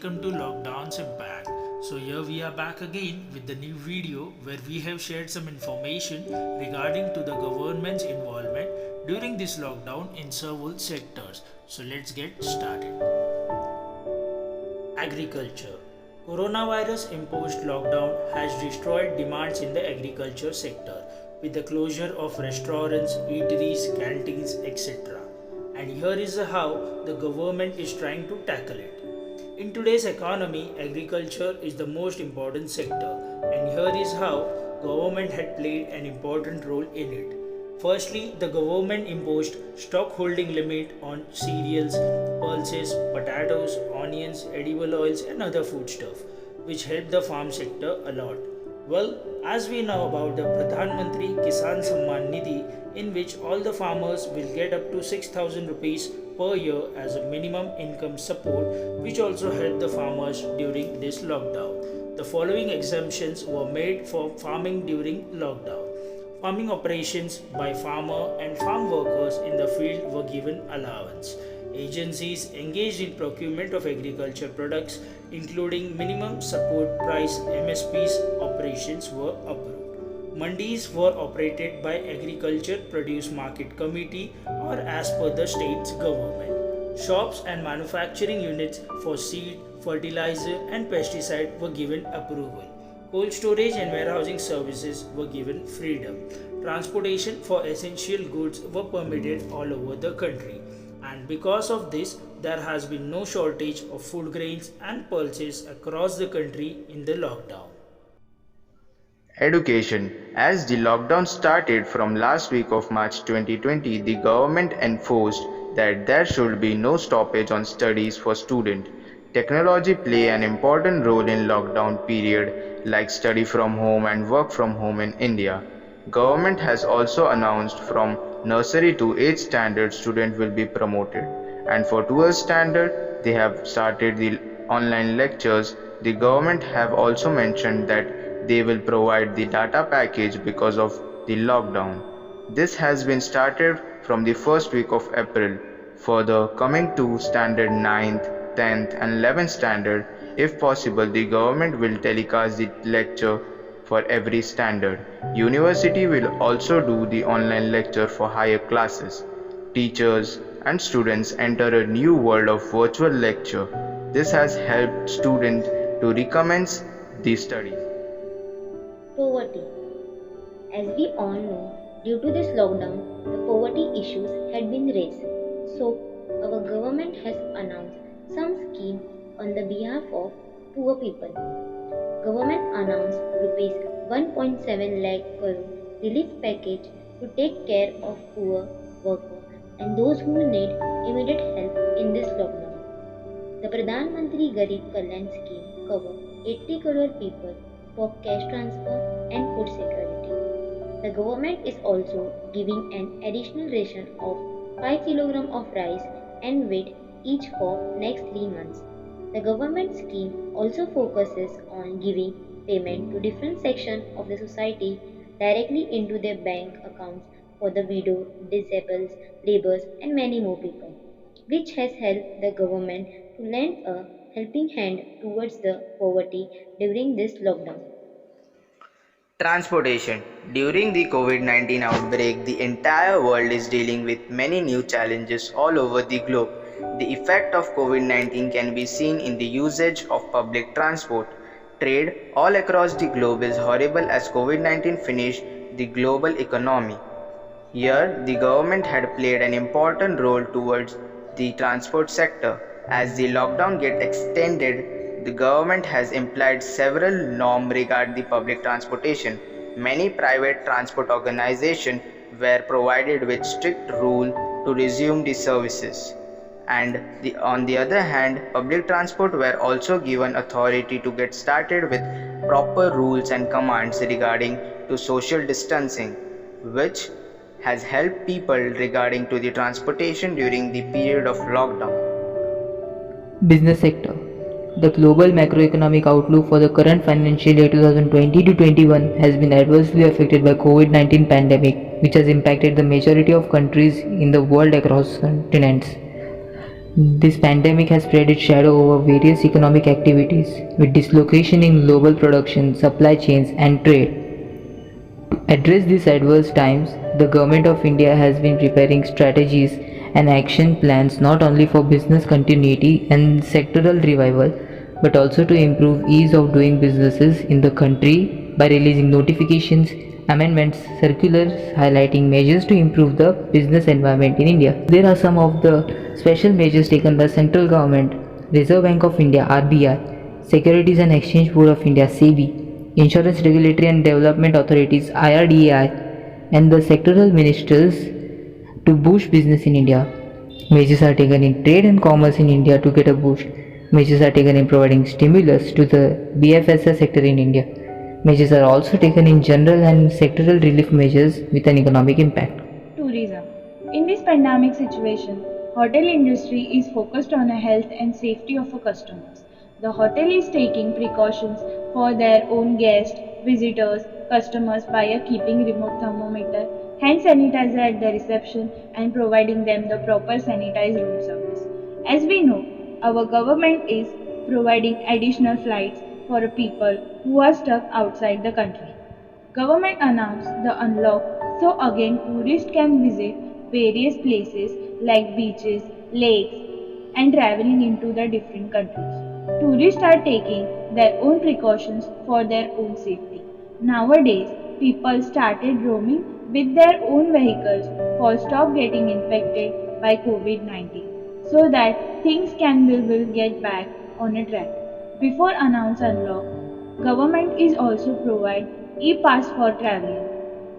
welcome to Lockdown's Impact. So, here we are back again with the new video where we have shared some information regarding to the government's involvement during this lockdown in several sectors. So, let's get started. Agriculture. Coronavirus imposed lockdown has destroyed demands in the agriculture sector with the closure of restaurants, eateries, canteens, etc. And here is how the government is trying to tackle it. In today's economy, agriculture is the most important sector, and here is how government had played an important role in it. Firstly, the government imposed stock holding limit on cereals, pulses, potatoes, onions, edible oils and other foodstuff, which helped the farm sector a lot. Well, as we know about the Pradhan Mantri Kisan Samman Nidhi, in which all the farmers will get up to 6,000 rupees per year as a minimum income support, which also helped the farmers during this lockdown. The following exemptions were made for farming during lockdown. Farming operations by farmer and farm workers in the field were given allowance. Agencies engaged in procurement of agriculture products, including minimum support price MSPs operations, were approved. Mandis were operated by Agriculture Produce Market Committee or as per the state's government. Shops and manufacturing units for seed, fertilizer and pesticide were given approval. Cold storage and warehousing services were given freedom. Transportation for essential goods were permitted all over the country. And because of this, there has been no shortage of food grains and pulses across the country in the lockdown. Education. As the lockdown started from last week of March 2020, the government enforced that there should be no stoppage on studies for students. Technology play an important role in lockdown period like study from home and work from home in India. Government has also announced from nursery to 8th standard student will be promoted, and for 12th standard they have started the online lectures. The government have also mentioned that they will provide the data package because of the lockdown. This has been started from the first week of April. Further, coming to standard 9th, 10th and 11th standard, if possible the government will telecast the lecture for every standard. University will also do the online lecture for higher classes. Teachers and students enter a new world of virtual lecture. This has helped students to recommence the studies. Poverty. As we all know, due to this lockdown, the poverty issues had been raised. So, our government has announced some scheme on the behalf of poor people. Government announced rupees 1.7 lakh crore relief package to take care of poor workers and those who need immediate help in this lockdown. The Pradhan Mantri Garib Kalyan scheme covers 80 crore people for cash transfer and food security. The government is also giving an additional ration of 5 kg of rice and wheat each for next 3 months. The government scheme also focuses on giving payment to different sections of the society directly into their bank accounts for the widow, disabled, laborers and many more people, which has helped the government to lend a helping hand towards the poverty during this lockdown. Transportation. During the COVID-19 outbreak, the entire world is dealing with many new challenges all over the globe. The effect of COVID-19 can be seen in the usage of public transport. Trade all across the globe is horrible as COVID-19 finished the global economy. Here, the government had played an important role towards the transport sector. As the lockdown gets extended, the government has implied several norms regarding the public transportation. Many private transport organizations were provided with strict rules to resume the services. And on the other hand, public transport were also given authority to get started with proper rules and commands regarding to social distancing, which has helped people regarding to the transportation during the period of lockdown. Business sector. The global macroeconomic outlook for the current financial year 2020 to 21 has been adversely affected by COVID-19 pandemic, which has impacted the majority of countries in the world across continents. This pandemic has spread its shadow over various economic activities, with dislocation in global production, supply chains, and trade. To address these adverse times, the Government of India has been preparing strategies and action plans not only for business continuity and sectoral revival, but also to improve ease of doing businesses in the country by releasing notifications, amendments, circulars highlighting measures to improve the business environment in India. There are some of the special measures taken by central government, Reserve Bank of India (RBI), Securities and Exchange Board of India (SEBI), Insurance Regulatory and Development Authorities (IRDAI), and the sectoral ministers to boost business in India. Measures are taken in trade and commerce in India to get a boost. Measures are taken in providing stimulus to the BFSI sector in India. Measures are also taken in general and sectoral relief measures with an economic impact. Tourism. In this pandemic situation, hotel industry is focused on the health and safety of our customers. The hotel is taking precautions for their own guests, visitors, customers by keeping remote thermometer, hand sanitizer at the reception and providing them the proper sanitized room service. As we know, our government is providing additional flights for people who are stuck outside the country. Government announced the unlock so again tourists can visit various places like beaches, lakes and traveling into the different countries. Tourists are taking their own precautions for their own safety. Nowadays, people started roaming with their own vehicles for stop getting infected by COVID-19 so that things will get back on a track. Before announce unlock, government is also provide e-pass for traveling.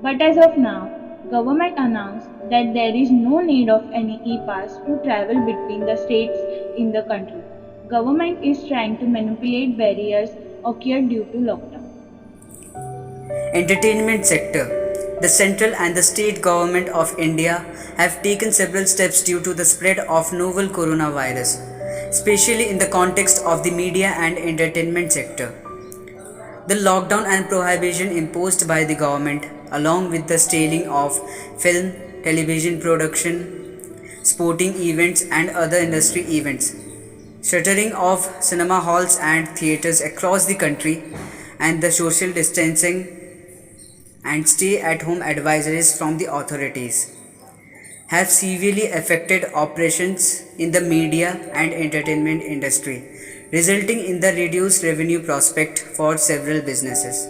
But as of now, government announced that there is no need of any e-pass to travel between the states in the country. Government is trying to manipulate barriers occurred due to lockdown. Entertainment sector. The central and the state government of India have taken several steps due to the spread of novel coronavirus, especially in the context of the media and entertainment sector. The lockdown and prohibition imposed by the government, along with the stalling of film, television production, sporting events, and other industry events, shuttering of cinema halls and theatres across the country, and the social distancing and stay at home advisories from the authorities have severely affected operations in the media and entertainment industry, resulting in the reduced revenue prospect for several businesses.